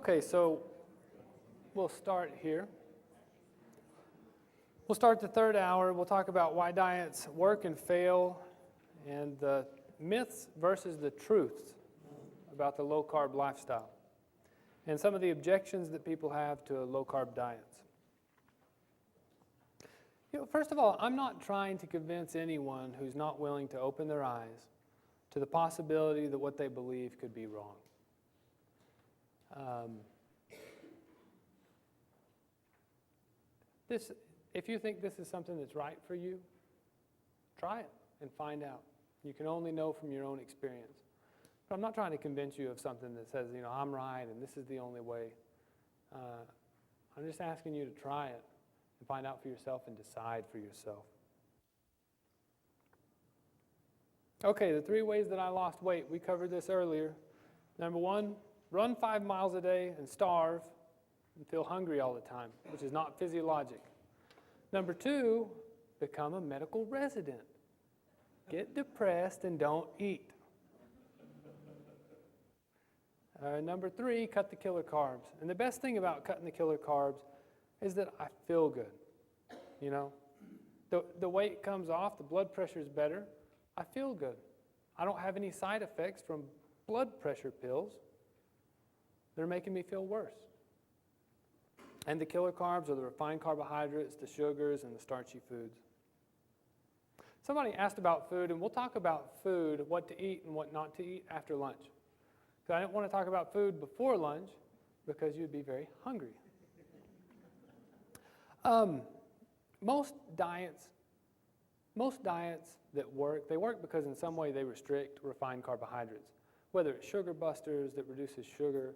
Okay, so we'll start here. We'll start the third hour. We'll talk about why diets work and fail and the myths versus the truths about the low-carb lifestyle and some of the objections that people have to low-carb diets. First of all, I'm not trying to convince anyone who's not willing to open their eyes to the possibility that what they believe could be wrong. If you think this is something that's right for you, try it and find out. You can only know from your own experience. But I'm not trying to convince you of something that says, I'm right and this is the only way. I'm just asking you to try it and find out for yourself and decide for yourself. Okay, the 3 ways that I lost weight. We covered this earlier. Number 1, run 5 miles a day and starve and feel hungry all the time, which is not physiologic. Number 2, become a medical resident. Get depressed and don't eat. Number 3, cut the killer carbs. And the best thing about cutting the killer carbs is that I feel good. The weight comes off, the blood pressure is better. I feel good. I don't have any side effects from blood pressure pills. They're making me feel worse. And the killer carbs are the refined carbohydrates, the sugars, and the starchy foods. Somebody asked about food, and we'll talk about food, what to eat and what not to eat after lunch. So I didn't want to talk about food before lunch because you'd be very hungry. Most diets that work, they work because in some way they restrict refined carbohydrates. Whether it's Sugar Busters that reduces sugar,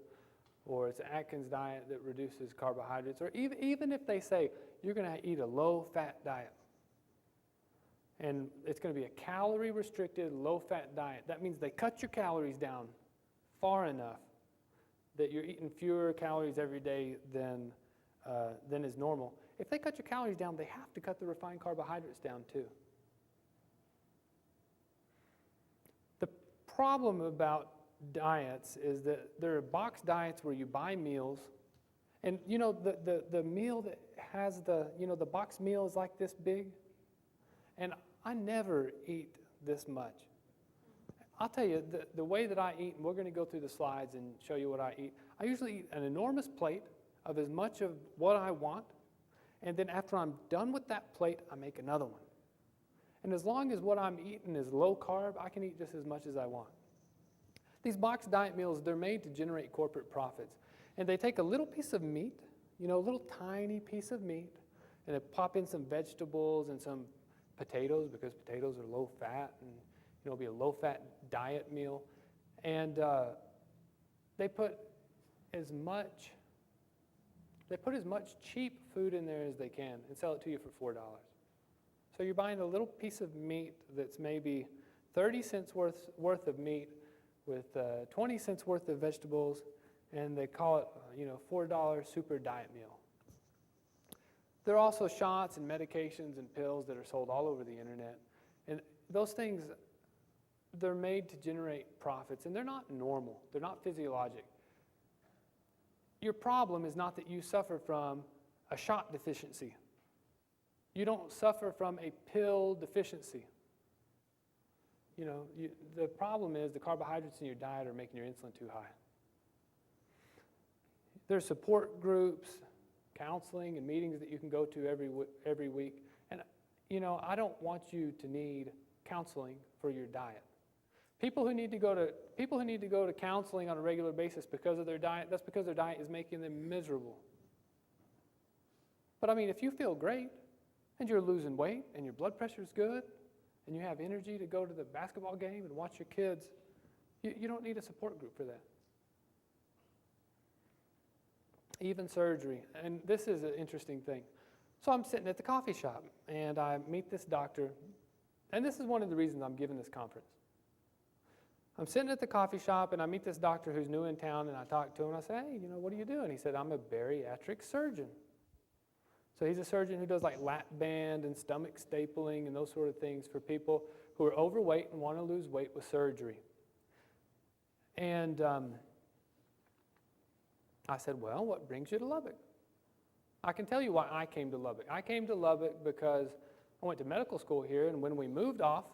or it's Atkins Diet that reduces carbohydrates, or even if they say you're going to eat a low-fat diet, and it's going to be a calorie-restricted, low-fat diet. That means they cut your calories down far enough that you're eating fewer calories every day than is normal. If they cut your calories down, they have to cut the refined carbohydrates down too. The problem about diets is that there are box diets where you buy meals, and the meal that has the box meal is like this big, and I never eat this much. I'll tell you, the way that I eat, and we're going to go through the slides and show you what I eat. I usually eat an enormous plate of as much of what I want, and then after I'm done with that plate, I make another one. And as long as what I'm eating is low carb, I can eat just as much as I want. These box diet meals, they're made to generate corporate profits. And they take a little piece of meat, a little tiny piece of meat, and they pop in some vegetables and some potatoes because potatoes are low fat, and it'll be a low fat diet meal. And they put as much cheap food in there as they can and sell it to you for $4. So you're buying a little piece of meat that's maybe 30 cents worth of meat with 20 cents worth of vegetables, and they call it $4 super diet meal. There are also shots and medications and pills that are sold all over the internet, and those things, they're made to generate profits, and they're not normal. They're not physiologic. Your problem is not that you suffer from a shot deficiency. You don't suffer from a pill deficiency. The problem is the carbohydrates in your diet are making your insulin too high. There's support groups, counseling, and meetings that you can go to every week. And, I don't want you to need counseling for your diet. People who need to go to counseling on a regular basis because of their diet, that's because their diet is making them miserable. But if you feel great and you're losing weight and your blood pressure is good and you have energy to go to the basketball game and watch your kids, you don't need a support group for that. Even surgery, and this is an interesting thing. So I'm sitting at the coffee shop and I meet this doctor, and this is one of the reasons I'm giving this conference. I'm sitting at the coffee shop and I meet this doctor who's new in town, and I talk to him and I say, hey, what do you do? And he said, I'm a bariatric surgeon. So he's a surgeon who does like lap band and stomach stapling and those sort of things for people who are overweight and want to lose weight with surgery. And I said, well, what brings you to Lubbock? I can tell you why I came to Lubbock. I came to Lubbock because I went to medical school here, and when we moved off,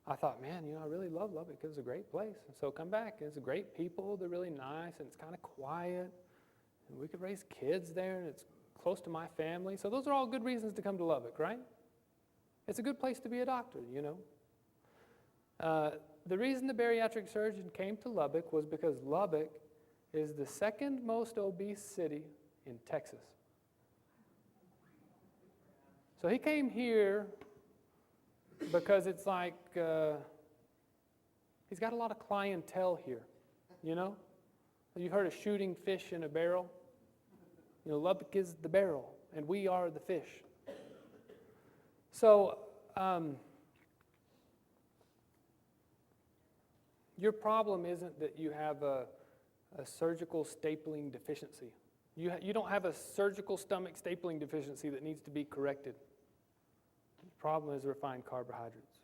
I thought, man, I really love Lubbock. It was a great place. And so come back. It's great people. They're really nice, and it's kind of quiet. And we could raise kids there, and it's close to my family. So those are all good reasons to come to Lubbock, right? It's a good place to be a doctor, The reason the bariatric surgeon came to Lubbock was because Lubbock is the second most obese city in Texas. So he came here because it's like he's got a lot of clientele here, You've heard of shooting fish in a barrel? Lubbock is the barrel, and we are the fish. So your problem isn't that you have a surgical stapling deficiency. You don't have a surgical stomach stapling deficiency that needs to be corrected. The problem is refined carbohydrates.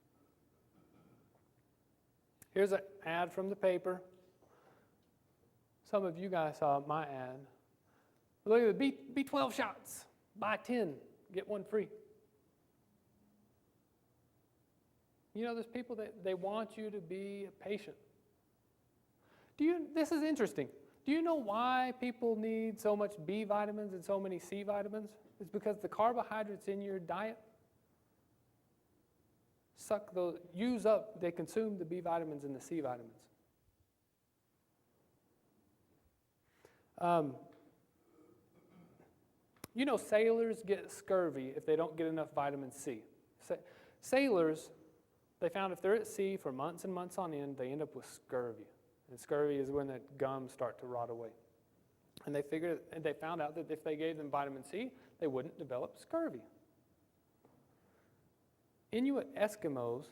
Here's an ad from the paper. Some of you guys saw my ad. Look at the B12 shots. Buy 10, get one free. There's people that they want you to be a patient. This is interesting. Do you know why people need so much B vitamins and so many C vitamins? It's because the carbohydrates in your diet they consume the B vitamins and the C vitamins. Sailors get scurvy if they don't get enough vitamin C. Sailors, they found if they're at sea for months and months on end, they end up with scurvy. And scurvy is when the gums start to rot away. And they found out that if they gave them vitamin C, they wouldn't develop scurvy. Inuit Eskimos,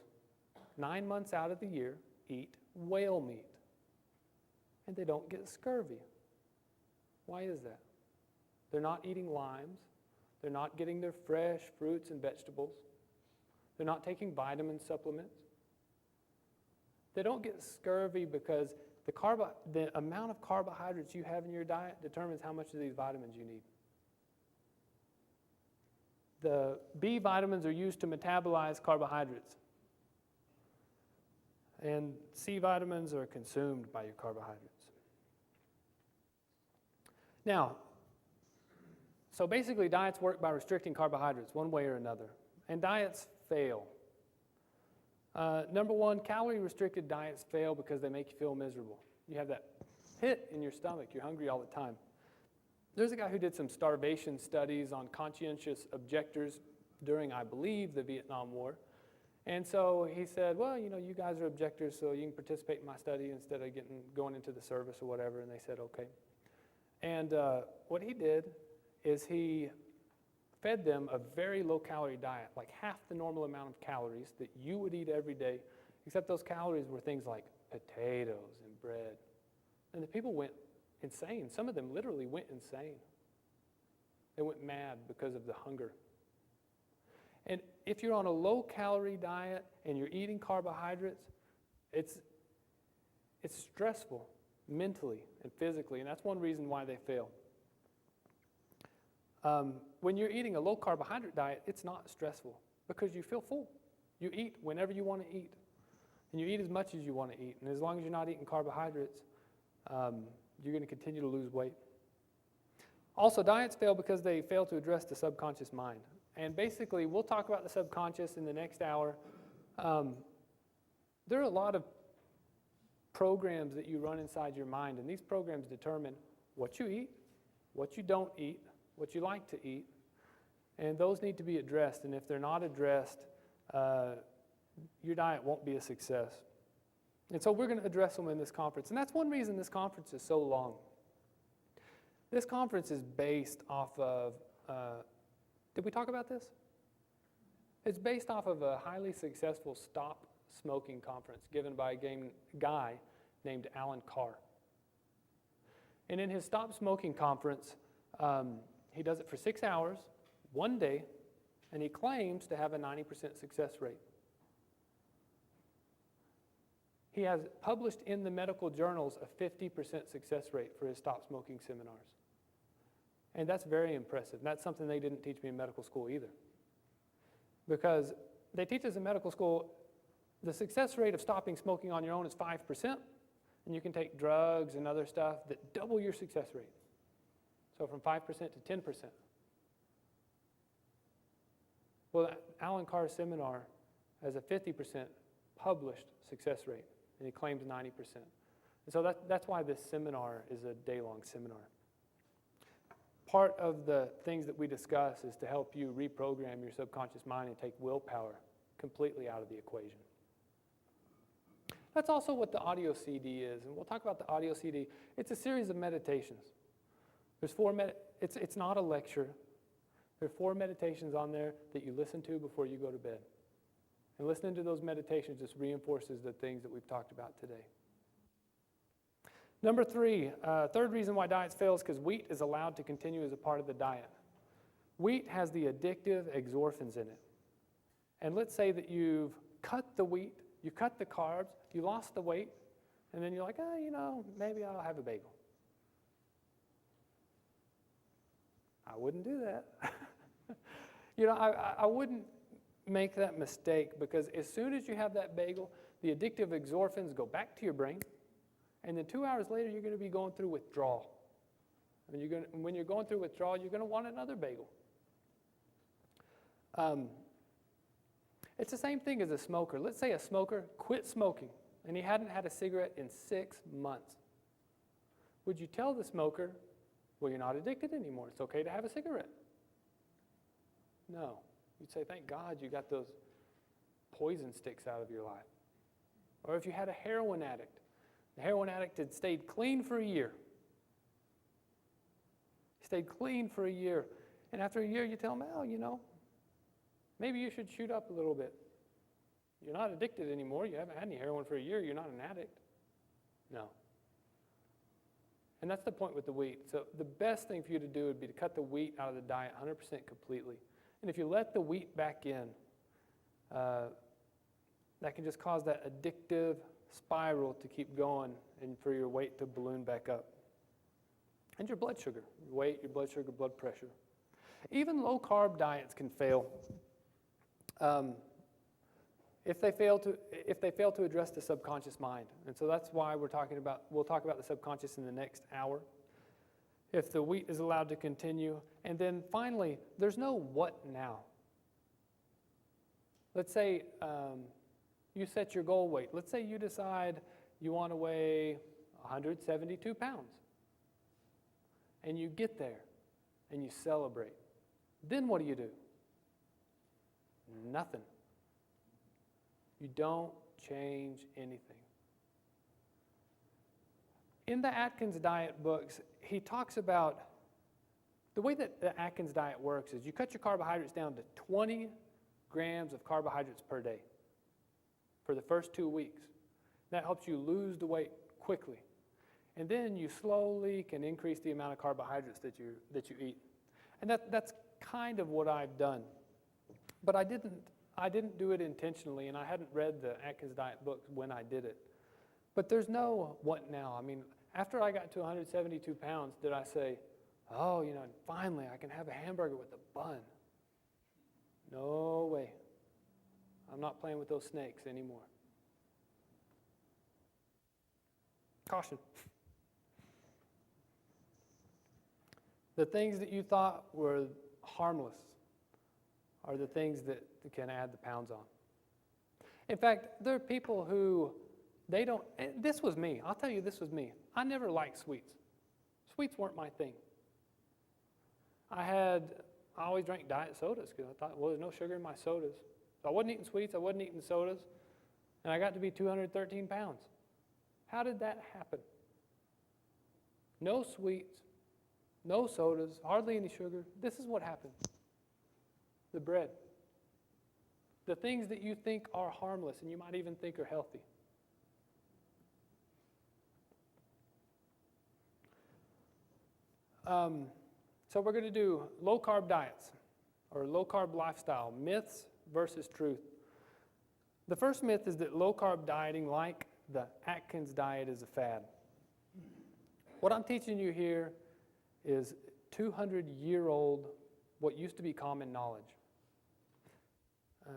9 months out of the year, eat whale meat. And they don't get scurvy. Why is that? They're not eating limes. They're not getting their fresh fruits and vegetables. They're not taking vitamin supplements. They don't get scurvy because the amount of carbohydrates you have in your diet determines how much of these vitamins you need. The B vitamins are used to metabolize carbohydrates. And C vitamins are consumed by your carbohydrates. Now, so basically diets work by restricting carbohydrates one way or another. And diets fail. Number one, calorie-restricted diets fail because they make you feel miserable. You have that pit in your stomach. You're hungry all the time. There's a guy who did some starvation studies on conscientious objectors during, I believe, the Vietnam War. And so he said, well, you guys are objectors, so you can participate in my study instead of going into the service or whatever. And they said, okay. And what he did is he fed them a very low-calorie diet, like half the normal amount of calories that you would eat every day, except those calories were things like potatoes and bread. And the people went insane. Some of them literally went insane. They went mad because of the hunger. And if you're on a low-calorie diet and you're eating carbohydrates, it's stressful mentally and physically, and that's one reason why they fail. When you're eating a low-carbohydrate diet, it's not stressful because you feel full. You eat whenever you want to eat, and you eat as much as you want to eat. And as long as you're not eating carbohydrates, you're going to continue to lose weight. Also, diets fail because they fail to address the subconscious mind. And basically, we'll talk about the subconscious in the next hour. There are a lot of programs that you run inside your mind, and these programs determine what you eat, what you don't eat, what you like to eat, and those need to be addressed. And if they're not addressed, your diet won't be a success. And so we're going to address them in this conference. And that's one reason this conference is so long. This conference is based off of, did we talk about this? It's based off of a highly successful stop smoking conference given by a guy named Alan Carr. And in his stop smoking conference, he does it for 6 hours, one day, and he claims to have a 90% success rate. he has published in the medical journals a 50% success rate for his stop smoking seminars. And that's very impressive. That's something they didn't teach me in medical school either. Because they teach us in medical school, the success rate of stopping smoking on your own is 5%, and you can take drugs and other stuff that double your success rate. So from 5% to 10%. Well, Alan Carr's seminar has a 50% published success rate, and he claims 90%. And so that's why this seminar is a day-long seminar. Part of the things that we discuss is to help you reprogram your subconscious mind and take willpower completely out of the equation. That's also what the audio CD is, and we'll talk about the audio CD. It's a series of meditations. There's it's not a lecture. There are 4 meditations on there that you listen to before you go to bed. And listening to those meditations just reinforces the things that we've talked about today. Number 3, third reason why diets fail is because wheat is allowed to continue as a part of the diet. Wheat has the addictive exorphins in it. And let's say that you've cut the wheat, you cut the carbs, you lost the weight, and then you're like, maybe I'll have a bagel. I wouldn't do that. I wouldn't make that mistake, because as soon as you have that bagel, the addictive exorphins go back to your brain, and then 2 hours later, you're going to be going through withdrawal. And when you're going through withdrawal, you're going to want another bagel. It's the same thing as a smoker. Let's say a smoker quit smoking, and he hadn't had a cigarette in 6 months. Would you tell the smoker, well, you're not addicted anymore, it's okay to have a cigarette? No. You'd say, thank God you got those poison sticks out of your life. Or if you had a heroin addict, the heroin addict had stayed clean for a year. He stayed clean for a year. And after a year, you tell him, maybe you should shoot up a little bit. You're not addicted anymore. You haven't had any heroin for a year. You're not an addict. No. And that's the point with the wheat. So the best thing for you to do would be to cut the wheat out of the diet 100% completely. And if you let the wheat back in, that can just cause that addictive spiral to keep going and for your weight to balloon back up. And your blood sugar, your weight, your blood sugar, blood pressure. Even low-carb diets can fail if they fail to address the subconscious mind. And so that's why we'll talk about the subconscious in the next hour. If the wheat is allowed to continue. And then finally, there's no what now. Let's say you set your goal weight. Let's say you decide you want to weigh 172 pounds. And you get there and you celebrate. Then what do? Nothing. You don't change anything. In the Atkins Diet books, he talks about the way that the Atkins Diet works is you cut your carbohydrates down to 20 grams of carbohydrates per day for the first 2 weeks. That helps you lose the weight quickly. And then you slowly can increase the amount of carbohydrates that you eat. And that's kind of what I've done. But I didn't do it intentionally, and I hadn't read the Atkins Diet books when I did it. But there's no what now. I mean, after I got to 172 pounds, did I say, finally I can have a hamburger with a bun? No way. I'm not playing with those snakes anymore. Caution. The things that you thought were harmless are the things that can add the pounds on. In fact, there are people who this was me. I'll tell you, this was me. I never liked sweets. Sweets weren't my thing. I always drank diet sodas because I thought, well, there's no sugar in my sodas. So I wasn't eating sweets, I wasn't eating sodas, and I got to be 213 pounds. How did that happen? No sweets, no sodas, hardly any sugar. This is what happened. The bread. The things that you think are harmless and you might even think are healthy. So we're going to do low-carb diets or low-carb lifestyle, myths versus truth. The first myth is that low-carb dieting, like the Atkins diet is a fad. What I'm teaching you here is 200-year-old, what used to be common knowledge.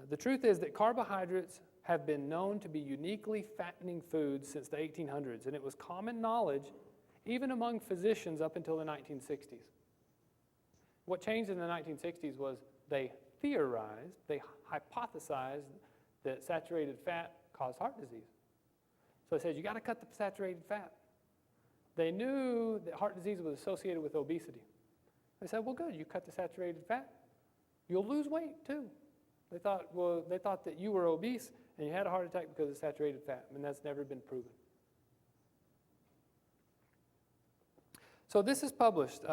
The truth is that carbohydrates have been known to be uniquely fattening foods since the 1800s, and it was common knowledge even among physicians up until the 1960s. What changed in the 1960s was they theorized, they hypothesized that saturated fat caused heart disease. So they said, you got to cut the saturated fat. They knew that heart disease was associated with obesity. They said, well, good, you cut the saturated fat, you'll lose weight too. They thought that you were obese and you had a heart attack because of saturated fat, and that's never been proven. So this is published in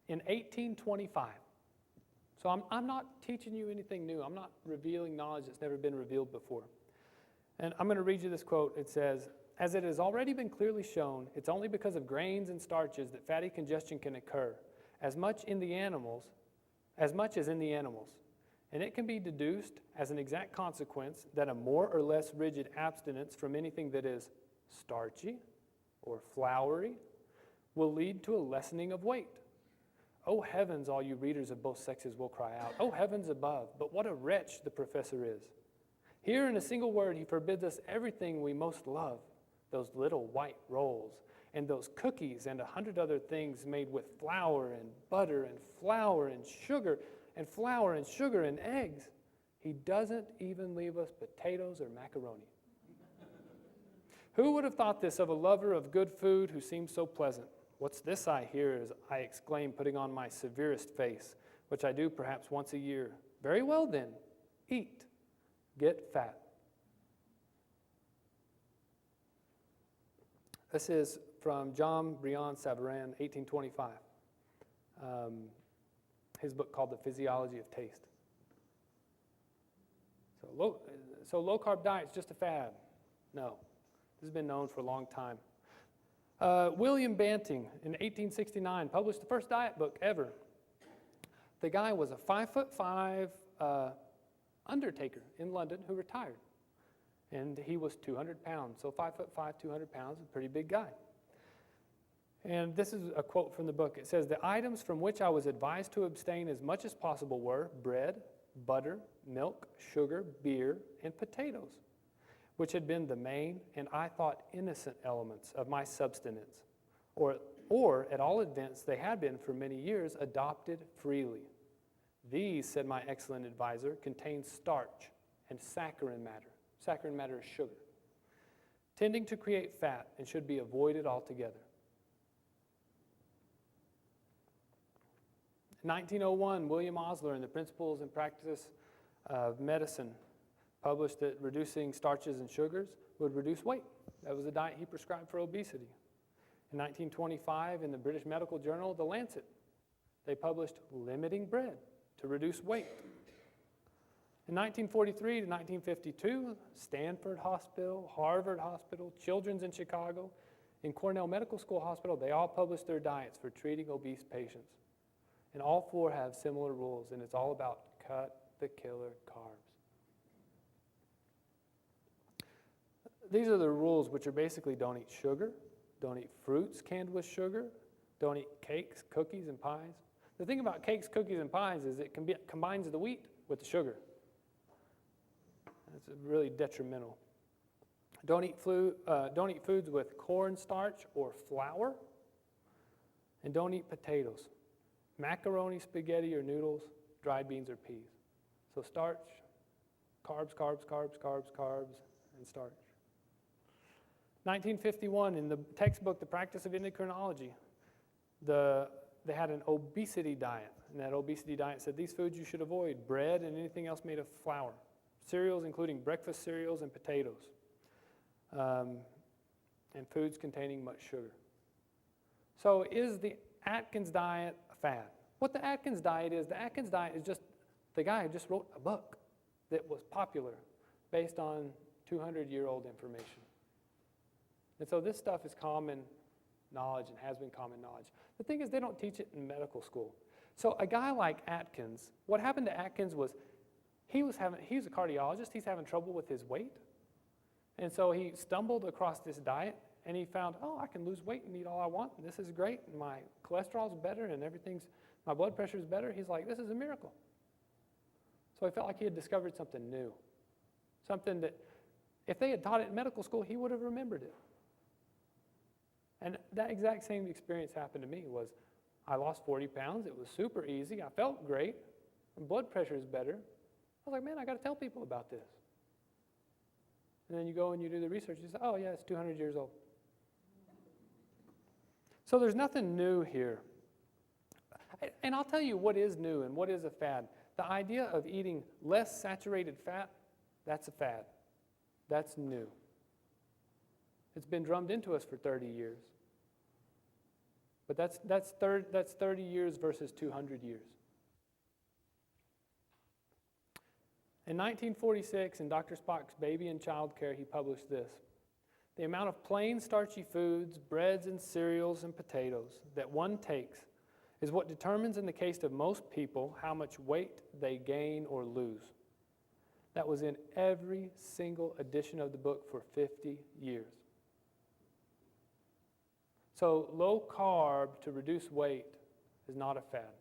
1825. So I'm not teaching you anything new. I'm not revealing knowledge that's never been revealed before. And I'm going to read you this quote. It says, as it has already been clearly shown, it's only because of grains and starches that fatty congestion can occur, as much as in the animals. And it can be deduced as an exact consequence that a more or less rigid abstinence from anything that is starchy or floury will lead to a lessening of weight. Oh heavens, all you readers of both sexes will cry out. Oh heavens above, but what a wretch the professor is. Here in a single word, he forbids us everything we most love, those little white rolls, and those cookies and 100 other things made with flour and butter and flour and sugar and flour and sugar and eggs. He doesn't even leave us potatoes or macaroni. Who would have thought this of a lover of good food who seems so pleasant? What's this I hear, as I exclaim, putting on my severest face, which I do perhaps once a year. Very well then, eat, get fat. This is from Jean Briand Savarin, 1825. His book called The Physiology of Taste. So low-carb diet's just a fad. No, this has been known for a long time. William Banting, in 1869, published the first diet book ever. The guy was a 5'5" undertaker in London who retired. And he was 200 pounds. So 5'5", 200 pounds, a pretty big guy. And this is a quote from the book. It says, the items from which I was advised to abstain as much as possible were bread, butter, milk, sugar, beer, and potatoes, which had been the main and I thought innocent elements of my subsistence, or at all events they had been for many years adopted freely. These, said my excellent advisor, contain starch and saccharine matter. Saccharine matter is sugar, tending to create fat and should be avoided altogether. In 1901, William Osler in the Principles and Practice of Medicine published that reducing starches and sugars would reduce weight. That was the diet he prescribed for obesity. In 1925, in the British Medical Journal, The Lancet, they published limiting bread to reduce weight. In 1943 to 1952, Stanford Hospital, Harvard Hospital, Children's in Chicago, and Cornell Medical School Hospital, they all published their diets for treating obese patients. And all four have similar rules, and it's all about cut the killer carbs. These are the rules, which are basically don't eat sugar, don't eat fruits canned with sugar, don't eat cakes, cookies, and pies. The thing about cakes, cookies, and pies is it combines the wheat with the sugar. It's really detrimental. Don't eat foods with cornstarch or flour, and don't eat potatoes. Macaroni, spaghetti, or noodles, dried beans, or peas. So starch, carbs, carbs, carbs, carbs, carbs, and starch. 1951, in the textbook, The Practice of Endocrinology, they had an obesity diet. And that obesity diet said these foods you should avoid: bread and anything else made of flour. Cereals, including breakfast cereals and potatoes. And foods containing much sugar. So is the Atkins diet a fad? What the Atkins diet is just the guy who just wrote a book that was popular based on 200-year-old information. And so this stuff is common knowledge and has been common knowledge. The thing is, they don't teach it in medical school. So a guy like Atkins, what happened to Atkins was he's a cardiologist, he's having trouble with his weight. And so he stumbled across this diet, and he found, oh, I can lose weight and eat all I want, and this is great, and my cholesterol's better, and my blood pressure's better. He's like, this is a miracle. So he felt like he had discovered something new, something that if they had taught it in medical school, he would have remembered it. And that exact same experience happened to me. I lost 40 pounds. It was super easy. I felt great. My blood pressure is better. I was like, man, I got to tell people about this. And then you go and you do the research. You say, oh, yeah, it's 200 years old. So there's nothing new here. And I'll tell you what is new and what is a fad. The idea of eating less saturated fat, that's a fad. That's new. It's been drummed into us for 30 years. But that's 30 years versus 200 years. In 1946, in Dr. Spock's Baby and Child Care, he published this. The amount of plain starchy foods, breads and cereals and potatoes that one takes is what determines in the case of most people how much weight they gain or lose. That was in every single edition of the book for 50 years. So low carb to reduce weight is not a fad.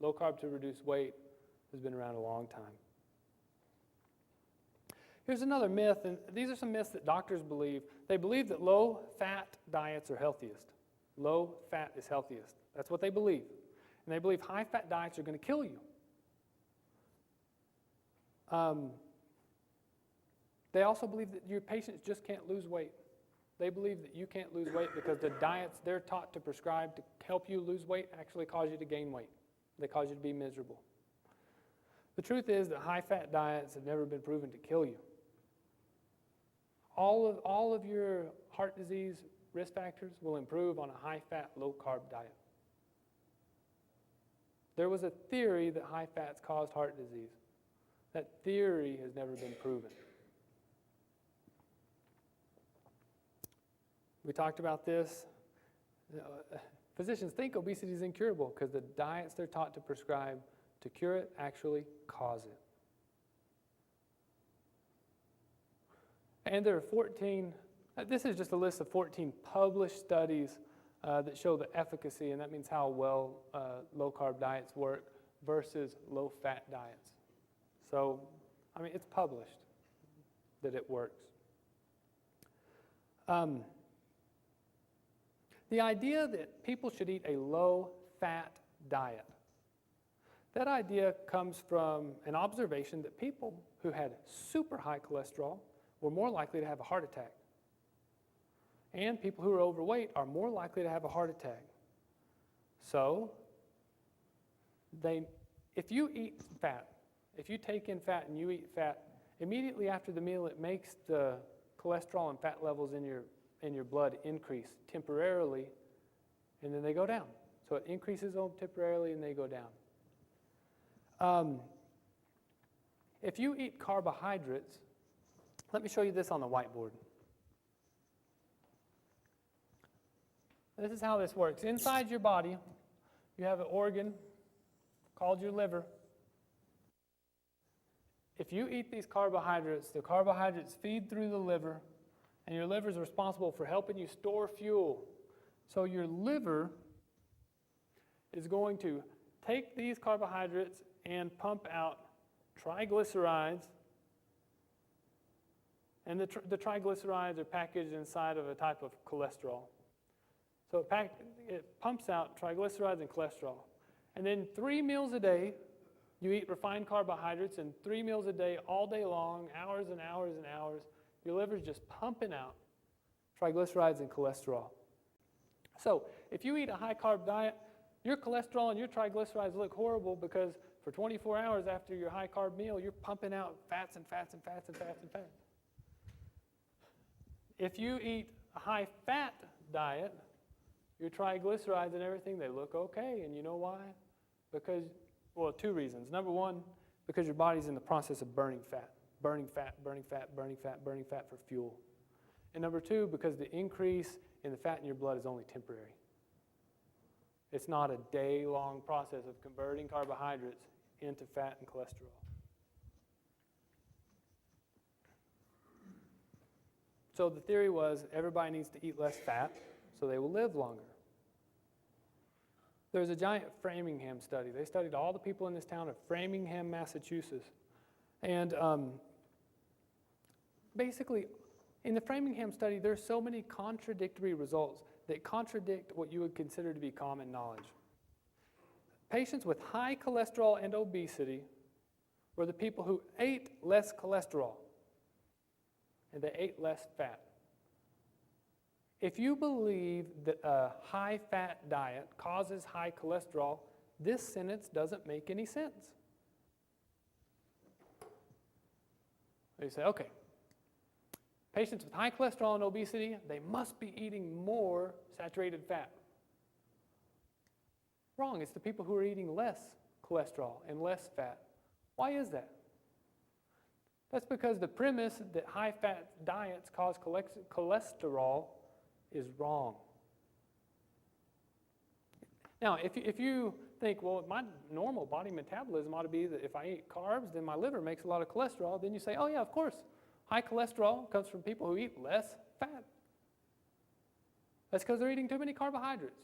Low carb to reduce weight has been around a long time. Here's another myth, and these are some myths that doctors believe. They believe that low-fat diets are healthiest. Low fat is healthiest. That's what they believe. And they believe high-fat diets are going to kill you. They also believe that your patients just can't lose weight. They believe that you can't lose weight because the diets they're taught to prescribe to help you lose weight actually cause you to gain weight. They cause you to be miserable. The truth is that high-fat diets have never been proven to kill you. All of your heart disease risk factors will improve on a high-fat, low-carb diet. There was a theory that high fats caused heart disease. That theory has never been proven. We talked about this. Physicians think obesity is incurable because the diets they're taught to prescribe to cure it actually cause it. And there are 14, this is just a list of 14 published studies that show the efficacy, and that means how well low-carb diets work versus low-fat diets. So, I mean, it's published that it works. The idea that people should eat a low-fat diet, that idea comes from an observation that people who had super high cholesterol were more likely to have a heart attack. And people who are overweight are more likely to have a heart attack. So, if you eat fat, if you take in fat and you eat fat, immediately after the meal it makes the cholesterol and fat levels in your blood increase temporarily, and then they go down. So it increases them temporarily and they go down. If you eat carbohydrates, let me show you this on the whiteboard. This is how this works. Inside your body, you have an organ called your liver. If you eat these carbohydrates, the carbohydrates feed through the liver, and your liver is responsible for helping you store fuel. So your liver is going to take these carbohydrates and pump out triglycerides, and the triglycerides are packaged inside of a type of cholesterol. So it pumps out triglycerides and cholesterol. And then 3 meals a day, you eat refined carbohydrates, and 3 meals a day, all day long, hours and hours and hours, your liver's just pumping out triglycerides and cholesterol. So if you eat a high-carb diet, your cholesterol and your triglycerides look horrible because for 24 hours after your high-carb meal, you're pumping out fats and fats and fats and fats and fats. If you eat a high-fat diet, your triglycerides and everything, they look okay. And you know why? Because, well, 2 reasons. Number one, because your body's in the process of burning fat, burning fat, burning fat, burning fat, burning fat for fuel. And number 2, because the increase in the fat in your blood is only temporary. It's not a day-long process of converting carbohydrates into fat and cholesterol. So the theory was everybody needs to eat less fat so they will live longer. There's a giant Framingham study. They studied all the people in this town of Framingham, Massachusetts. And basically, in the Framingham study, there's so many contradictory results that contradict what you would consider to be common knowledge. Patients with high cholesterol and obesity were the people who ate less cholesterol and they ate less fat. If you believe that a high-fat diet causes high cholesterol, this sentence doesn't make any sense. You say, okay, patients with high cholesterol and obesity, they must be eating more saturated fat. Wrong. It's the people who are eating less cholesterol and less fat. Why is that? That's because the premise that high-fat diets cause cholesterol is wrong. Now, if you think, well, my normal body metabolism ought to be that if I eat carbs, then my liver makes a lot of cholesterol, then you say, oh yeah, of course, high cholesterol comes from people who eat less fat. That's because they're eating too many carbohydrates.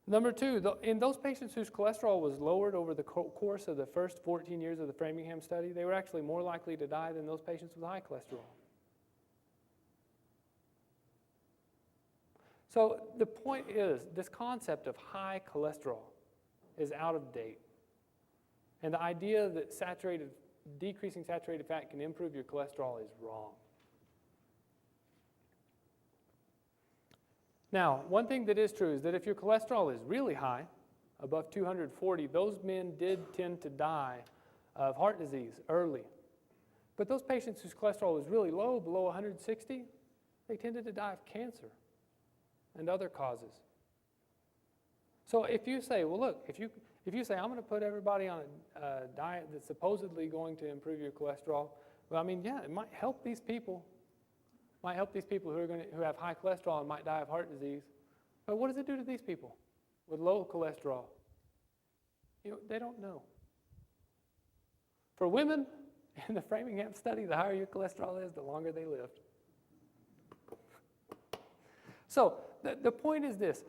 Number two, in those patients whose cholesterol was lowered over the course of the first 14 years of the Framingham study, they were actually more likely to die than those patients with high cholesterol. So the point is, this concept of high cholesterol is out of date. And the idea that decreasing saturated fat can improve your cholesterol is wrong. Now, one thing that is true is that if your cholesterol is really high, above 240, those men did tend to die of heart disease early. But those patients whose cholesterol was really low, below 160, they tended to die of cancer and other causes. So if you say, well, look, if you say, I'm going to put everybody on a diet that's supposedly going to improve your cholesterol, well, I mean, yeah, it might help these people. Might help these people who have high cholesterol and might die of heart disease. But what does it do to these people with low cholesterol? They don't know. For women, in the Framingham study, the higher your cholesterol is, the longer they live. So the point is this.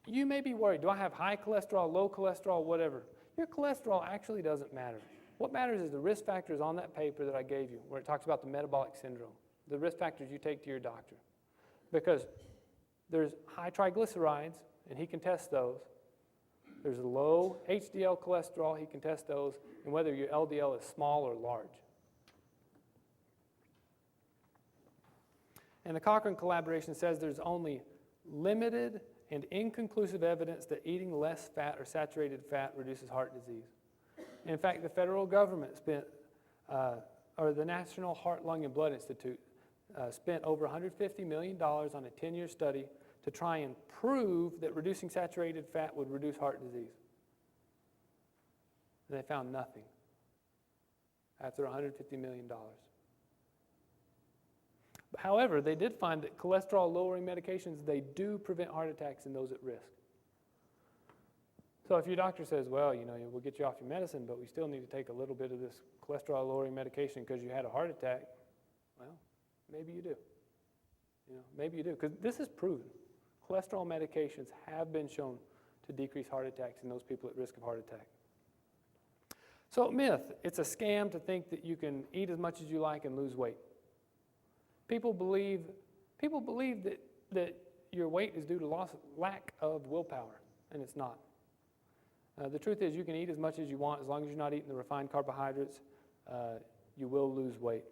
You may be worried, do I have high cholesterol, low cholesterol, whatever? Your cholesterol actually doesn't matter. What matters is the risk factors on that paper that I gave you, where it talks about the metabolic syndrome. The risk factors you take to your doctor. Because there's high triglycerides, and he can test those. There's low HDL cholesterol, he can test those, and whether your LDL is small or large. And the Cochrane collaboration says there's only limited and inconclusive evidence that eating less fat or saturated fat reduces heart disease. In fact, the federal government or the National Heart, Lung, and Blood Institute spent over $150 million on a 10-year study to try and prove that reducing saturated fat would reduce heart disease. And they found nothing after $150 million. However, they did find that cholesterol-lowering medications, they do prevent heart attacks in those at risk. So if your doctor says, well, we'll get you off your medicine, but we still need to take a little bit of this cholesterol-lowering medication because you had a heart attack, well, maybe you do. Maybe you do, because this is proven. Cholesterol medications have been shown to decrease heart attacks in those people at risk of heart attack. So myth, it's a scam to think that you can eat as much as you like and lose weight. People believe that your weight is due to lack of willpower, and it's not. The truth is you can eat as much as you want as long as you're not eating the refined carbohydrates, you will lose weight.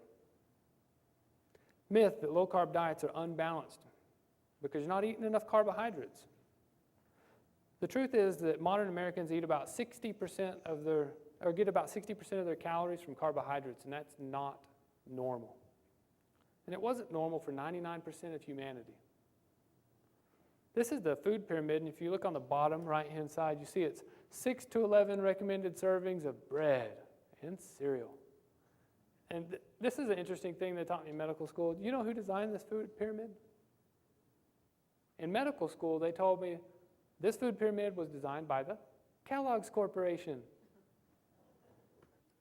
Myth that low-carb diets are unbalanced because you're not eating enough carbohydrates. The truth is that modern Americans eat about 60% get about 60% of their calories from carbohydrates, and that's not normal. And it wasn't normal for 99% of humanity. This is the food pyramid, and if you look on the bottom right-hand side, you see it's 6 to 11 recommended servings of bread and cereal. And this is an interesting thing they taught me in medical school. Do you know who designed this food pyramid? In medical school, they told me this food pyramid was designed by the Kellogg's Corporation.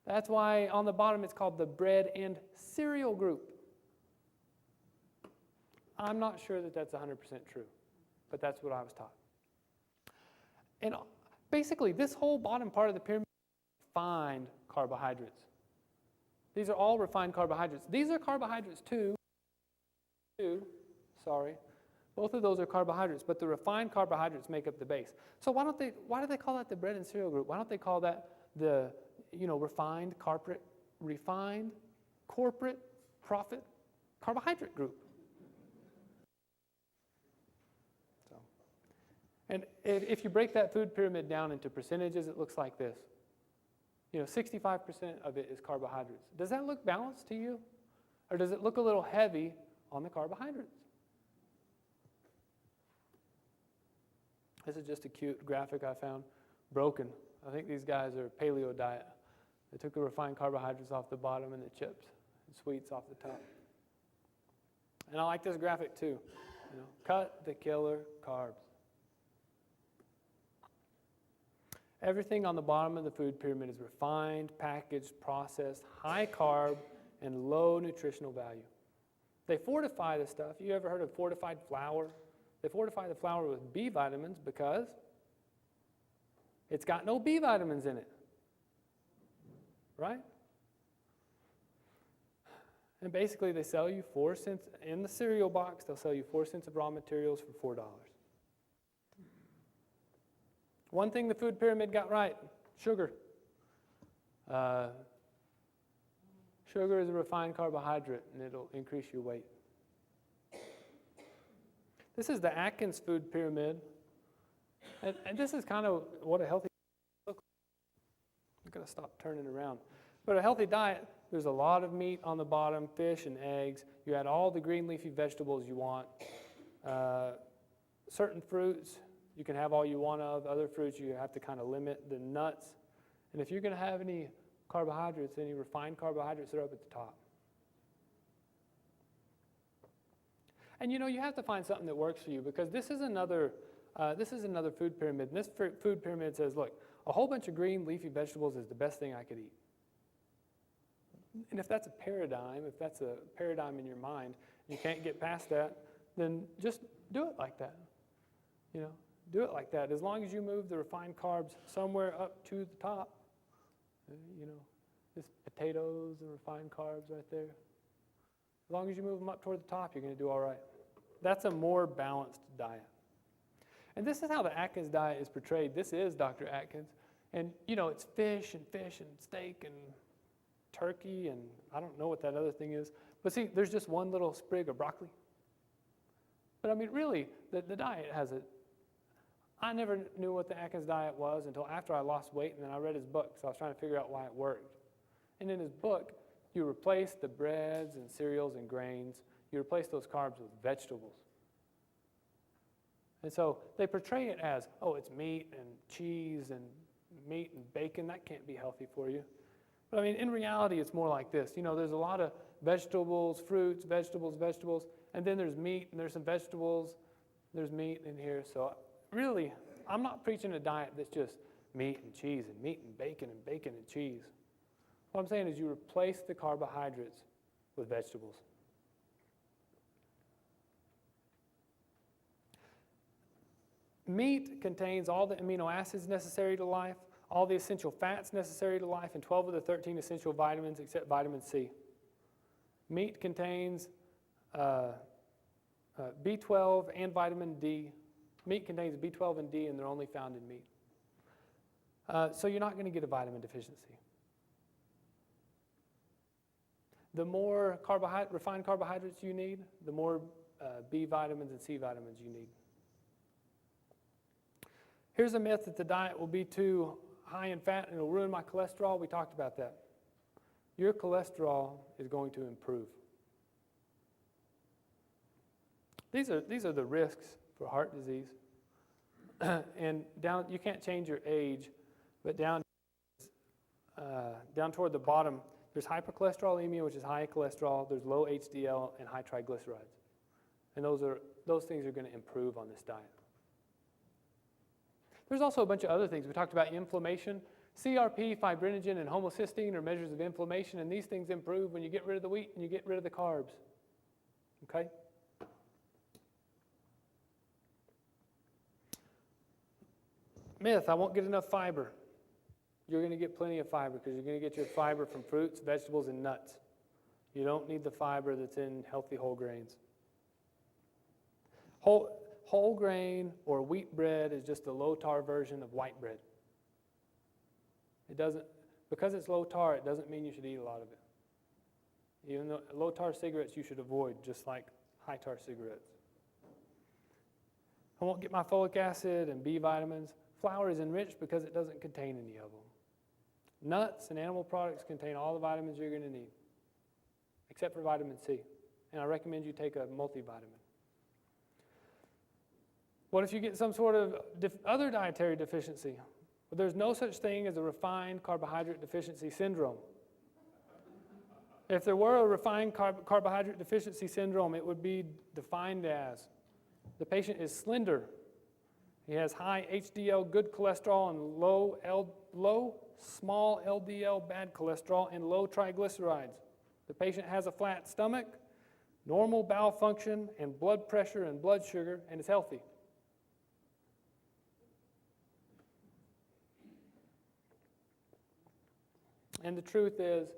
That's why on the bottom it's called the bread and cereal group. I'm not sure that that's 100% true, but that's what I was taught. And basically, this whole bottom part of the pyramid is refined carbohydrates. These are all refined carbohydrates. These are carbohydrates too. Both of those are carbohydrates, but the refined carbohydrates make up the base. So why do they call that the bread and cereal group? Why don't they call that the refined corporate profit carbohydrate group? So, and if you break that food pyramid down into percentages, it looks like this. 65% of it is carbohydrates. Does that look balanced to you? Or does it look a little heavy on the carbohydrates? This is just a cute graphic I found. Broken. I think these guys are paleo diet. They took the refined carbohydrates off the bottom and the chips and sweets off the top. And I like this graphic too. Cut the killer carbs. Everything on the bottom of the food pyramid is refined, packaged, processed, high carb, and low nutritional value. They fortify the stuff. You ever heard of fortified flour? They fortify the flour with B vitamins because it's got no B vitamins in it. Right? And basically they sell you 4 cents in the cereal box. They'll sell you 4 cents of raw materials for $4. One thing the food pyramid got right, sugar. Sugar is a refined carbohydrate, and it'll increase your weight. This is the Atkins food pyramid. And this is kind of what a healthy diet looks like. I'm going to stop turning around. But a healthy diet, there's a lot of meat on the bottom, fish and eggs. You add all the green leafy vegetables you want. Certain fruits, you can have all you want of. Other fruits, you have to kind of limit. The nuts. And if you're going to have any carbohydrates, any refined carbohydrates, they're up at the top. And you have to find something that works for you, because this is another food pyramid. And this food pyramid says, look, a whole bunch of green leafy vegetables is the best thing I could eat. And if that's a paradigm in your mind, you can't get past that, then just do it like that. Do it like that. As long as you move the refined carbs somewhere up to the top, this potatoes and refined carbs right there. As long as you move them up toward the top, you're going to do all right. That's a more balanced diet. And this is how the Atkins diet is portrayed. This is Dr. Atkins. And, it's fish and steak and turkey, and I don't know what that other thing is. But see, there's just one little sprig of broccoli. But I mean, really, the diet has I never knew what the Atkins diet was until after I lost weight, and then I read his book, so I was trying to figure out why it worked. And in his book, you replace the breads and cereals and grains, you replace those carbs with vegetables. And so they portray it as, it's meat and cheese and meat and bacon. That can't be healthy for you. But I mean, in reality, it's more like this. There's a lot of vegetables, fruits, vegetables, and then there's meat, and there's some vegetables, there's meat in here. So really, I'm not preaching a diet that's just meat and cheese and meat and bacon and cheese. What I'm saying is you replace the carbohydrates with vegetables. Meat contains all the amino acids necessary to life, all the essential fats necessary to life, and 12 of the 13 essential vitamins except vitamin C. Meat contains B12 and vitamin D. Meat contains B12 and D, and they're only found in meat. So you're not going to get a vitamin deficiency. The more refined carbohydrates you need, the more B vitamins and C vitamins you need. Here's a myth that the diet will be too high in fat and it'll ruin my cholesterol. We talked about that. Your cholesterol is going to improve. These are the risks for heart disease. And you can't change your age, but down toward the bottom, there's hypercholesterolemia, which is high cholesterol. There's low HDL and high triglycerides. And those things are going to improve on this diet. There's also a bunch of other things. We talked about inflammation. CRP, fibrinogen, and homocysteine are measures of inflammation, and these things improve when you get rid of the wheat and you get rid of the carbs. Okay? Myth, I won't get enough fiber. You're going to get plenty of fiber because you're going to get your fiber from fruits, vegetables, and nuts. You don't need the fiber that's in healthy whole grains. Whole grain or wheat bread is just a low-tar version of white bread. It doesn't, because it's low-tar, it doesn't mean you should eat a lot of it. Even though low-tar cigarettes you should avoid, just like high-tar cigarettes. I won't get my folic acid and B vitamins. Flour is enriched because it doesn't contain any of them. Nuts and animal products contain all the vitamins you're going to need, except for vitamin C. And I recommend you take a multivitamin. What if you get some sort of other dietary deficiency? Well, there's no such thing as a refined carbohydrate deficiency syndrome. If there were a refined carbohydrate deficiency syndrome, it would be defined as the patient is slender. He has high HDL good cholesterol and low small LDL bad cholesterol and low triglycerides. The patient has a flat stomach, normal bowel function, and blood pressure and blood sugar, and is healthy. And the truth is,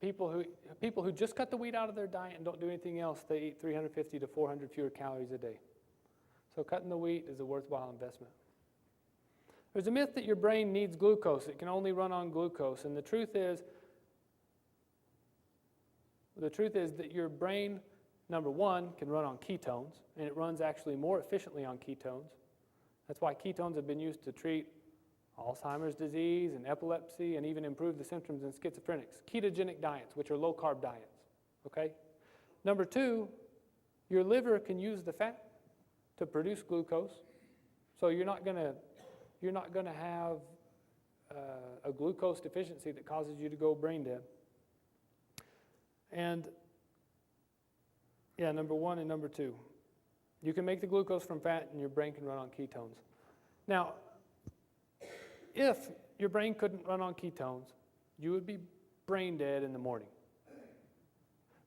people who just cut the wheat out of their diet and don't do anything else, they eat 350 to 400 fewer calories a day. So cutting the wheat is a worthwhile investment. There's a myth that your brain needs glucose. It can only run on glucose. And the truth is that your brain, number one, can run on ketones, and it runs actually more efficiently on ketones. That's why ketones have been used to treat Alzheimer's disease and epilepsy and even improve the symptoms in schizophrenics. Ketogenic diets, which are low-carb diets. Okay? Number two, your liver can use the fat to produce glucose, so you're not going to have a glucose deficiency that causes you to go brain dead. And yeah, number one and number two, you can make the glucose from fat and your brain can run on ketones. Now, if your brain couldn't run on ketones, you would be brain dead in the morning.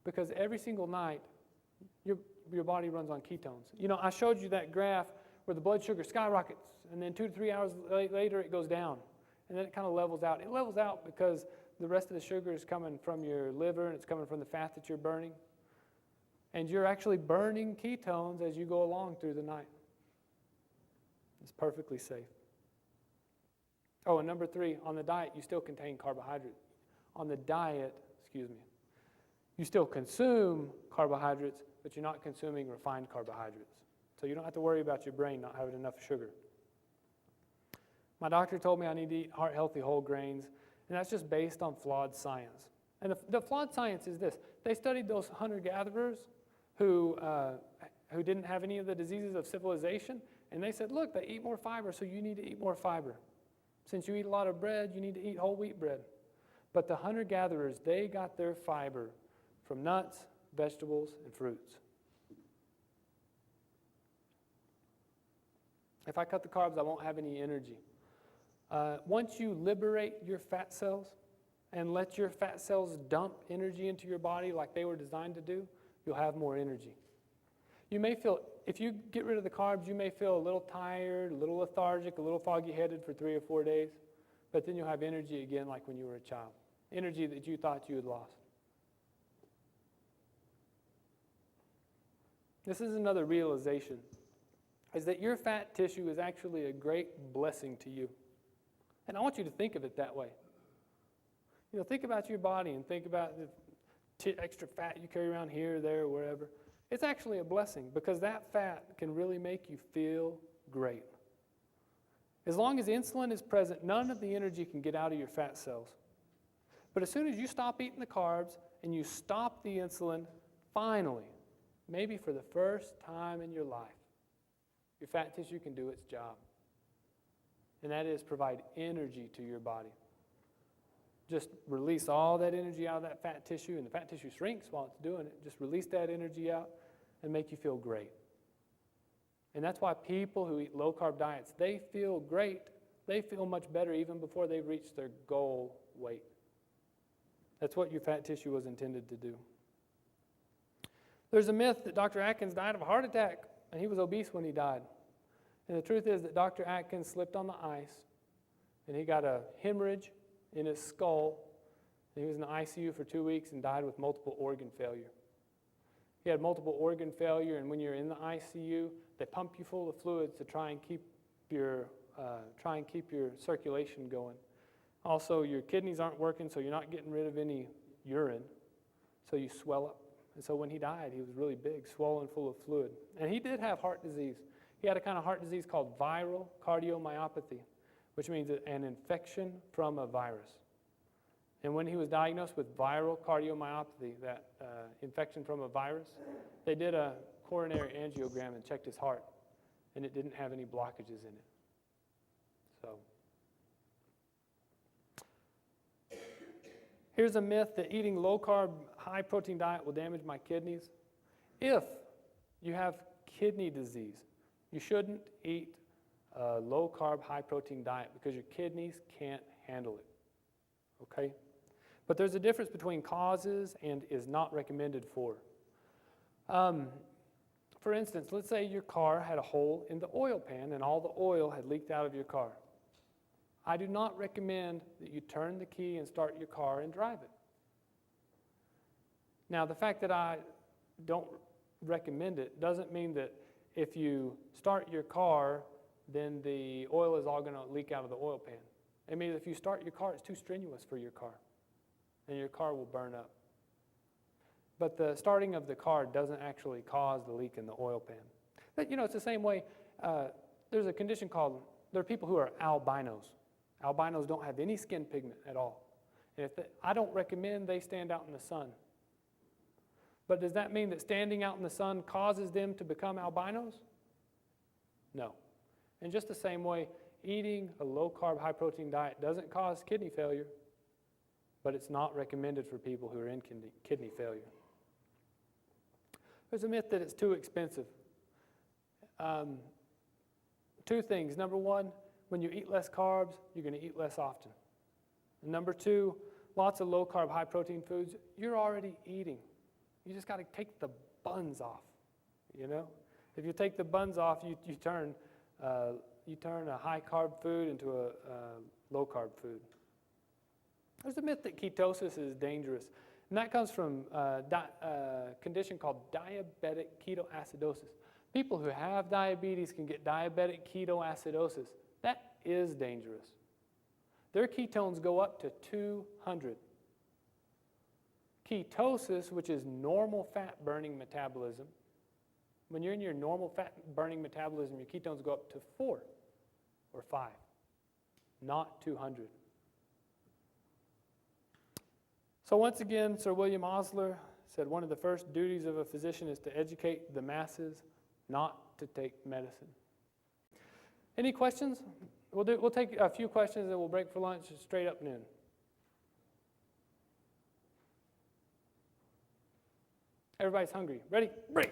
Because every single night, your body runs on ketones. You know, I showed you that graph where the blood sugar skyrockets, and then 2 to 3 hours later it goes down. And then it kind of levels out. It levels out because the rest of the sugar is coming from your liver and it's coming from the fat that you're burning. And you're actually burning ketones as you go along through the night. It's perfectly safe. Oh, and number three, on the diet, you still contain carbohydrates. On the diet, you still consume carbohydrates, but you're not consuming refined carbohydrates. So you don't have to worry about your brain not having enough sugar. My doctor told me I need to eat heart-healthy whole grains, and that's just based on flawed science. And the flawed science is this. They studied those hunter-gatherers who didn't have any of the diseases of civilization, and they said, look, they eat more fiber, so you need to eat more fiber. Since you eat a lot of bread, you need to eat whole wheat bread. But the hunter-gatherers, they got their fiber from nuts, vegetables, and fruits. If I cut the carbs, I won't have any energy. Once you liberate your fat cells and let your fat cells dump energy into your body like they were designed to do, you'll have more energy. You may feel, if you get rid of the carbs, you may feel a little tired, a little lethargic, a little foggy-headed for 3 or 4 days, but then you'll have energy again like when you were a child. Energy that you thought you had lost. This is another realization, is that your fat tissue is actually a great blessing to you. And I want you to think of it that way. You know, think about your body and think about the extra fat you carry around here, there, wherever. It's actually a blessing because that fat can really make you feel great. As long as insulin is present, none of the energy can get out of your fat cells. But as soon as you stop eating the carbs and you stop the insulin, finally, maybe for the first time in your life, your fat tissue can do its job. And that is provide energy to your body. Just release all that energy out of that fat tissue, and the fat tissue shrinks while it's doing it. Just release that energy out and make you feel great. And that's why people who eat low-carb diets, they feel great they feel much better even before they've reached their goal weight. That's what your fat tissue was intended to do. There's a myth that Dr. Atkins died of a heart attack, and he was obese when he died. And the truth is that Dr. Atkins slipped on the ice, and he got a hemorrhage in his skull, and he was in the ICU for 2 weeks and died with multiple organ failure. He had multiple organ failure, and when you're in the ICU, they pump you full of fluids to try and keep your circulation going. Also, your kidneys aren't working, so you're not getting rid of any urine, so you swell up. And so when he died, he was really big, swollen, full of fluid. And he did have heart disease. He had a kind of heart disease called viral cardiomyopathy, which means an infection from a virus. And when he was diagnosed with viral cardiomyopathy, that infection from a virus, they did a coronary angiogram and checked his heart, and it didn't have any blockages in it. So, here's a myth that eating low-carb, high-protein diet will damage my kidneys. If you have kidney disease, you shouldn't eat a low-carb, high-protein diet because your kidneys can't handle it, okay? But there's a difference between causes and is not recommended for. For instance, let's say your car had a hole in the oil pan and all the oil had leaked out of your car. I do not recommend that you turn the key and start your car and drive it. Now, the fact that I don't recommend it doesn't mean that if you start your car, then the oil is all going to leak out of the oil pan. It means if you start your car, it's too strenuous for your car, and your car will burn up. But the starting of the car doesn't actually cause the leak in the oil pan. But, it's the same way. There's a condition called, there are people who are albinos. Albinos don't have any skin pigment at all. And I don't recommend they stand out in the sun. But does that mean that standing out in the sun causes them to become albinos? No. In just the same way, eating a low-carb, high-protein diet doesn't cause kidney failure, but it's not recommended for people who are in kidney failure. There's a myth that it's too expensive. Two things. Number one, when you eat less carbs, you're going to eat less often. And number two, lots of low-carb, high-protein foods you're already eating. You just got to take the buns off, If you take the buns off, you turn a high-carb food into a low-carb food. There's a myth that ketosis is dangerous, and that comes from a condition called diabetic ketoacidosis. People who have diabetes can get diabetic ketoacidosis. That is dangerous. Their ketones go up to 200. Ketosis, which is normal fat-burning metabolism, when you're in your normal fat-burning metabolism, your ketones go up to 4 or 5, not 200. So once again, Sir William Osler said one of the first duties of a physician is to educate the masses, not to take medicine. Any questions? We'll take a few questions and we'll break for lunch straight up noon. Everybody's hungry. Ready? Break.